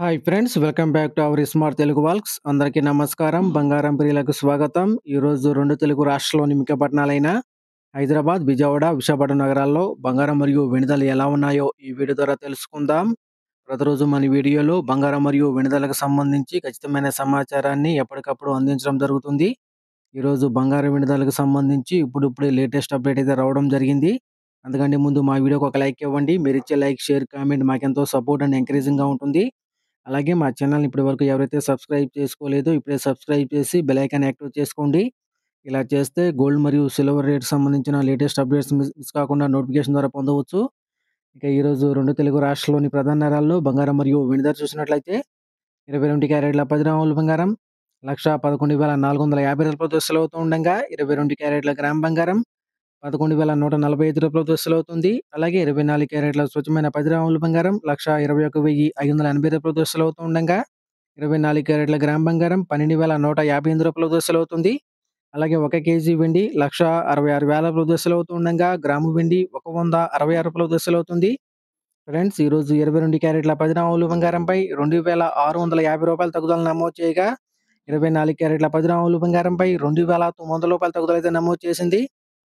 Hi friends, welcome back to our smart Telugu walks. అందరికీ నమస్కారం. బంగారం ప్రియులకు స్వాగతం. ఈరోజు రెండు తెలుగు రాష్ట్రాల్లోని ముఖ్య పట్టణాలైన హైదరాబాద్, విజయవాడ, విశాఖపట్నం నగరాల్లో బంగారం మరియు వెండి ధరలు ఎలా ఉన్నాయో ఈ వీడియో ద్వారా తెలుసుకుందాం. ప్రతిరోజు మన వీడియోలో బంగారం మరియు వెండి ధరలకు సంబంధించి ఖచ్చితమైన సమాచారాన్ని ఎప్పటికప్పుడు అందించడం జరుగుతుంది. ఈరోజు బంగారం వెండి ధరలకు సంబంధించి ఇప్పుడిప్పుడే లేటెస్ట్ అప్డేట్ అయితే రావడం జరిగింది. అందుకంటే ముందు మా వీడియోకి ఒక లైక్ ఇవ్వండి. మీరు ఇచ్చే లైక్, షేర్, కామెంట్ మాకెంతో సపోర్ట్ అండ్ ఎంకరేజింగ్గా ఉంటుంది. అలాగే మా ఛానల్‌ని ఇప్పటివరకు ఎవరైతే సబ్స్క్రైబ్ చేసుకోలేదో ఇప్పుడే సబ్స్క్రైబ్ చేసి బెల్ ఐకాన్ యాక్టివేట్ చేసుకోండి. ఇలా చేస్తే గోల్డ్ మరియు సిల్వర్ రేట్ సంబంధించిన లేటెస్ట్ అప్డేట్స్ మిస్ కాకుండా నోటిఫికేషన్ ద్వారా పొందవచ్చు. ఇక ఈరోజు రెండు తెలుగు రాష్ట్రాల్లోని ప్రధాన నగరాల్లో బంగారం మరియు వెండి ధర చూసినట్లయితే 22 క్యారెట్ల 10 గ్రాముల బంగారం రూ. 1,11,450 సెలవుతూ ఉండగా 22 క్యారెట్ల గ్రామ్ బంగారం రూ. 11,145 సెలవుతుంది. అలాగే 24 క్యారెట్ల స్వచ్ఛమైన 10 గ్రాముల బంగారం రూ. 1,21,580 సెలవుతూ ఉండగా 24 క్యారెట్ల గ్రామ్ బంగారం రూ. 12,158 సెలవుతుంది. అలాగే 1 కేజీ వెండి రూ. 1,66,000 సెలవుతూ ఉండగా గ్రాము వెండి రూ. 166 సెలవుతుంది. ఫ్రెండ్స్, ఈరోజు 22 క్యారెట్ల 10 గ్రాముల బంగారంపై రూ. 2,650 తగ్గుదల నమోదు చేయగా 24 క్యారెట్ల 10 గ్రాముల బంగారంపై రూ. 2,900 తగ్గుదల అయితే నమోదు చేసింది.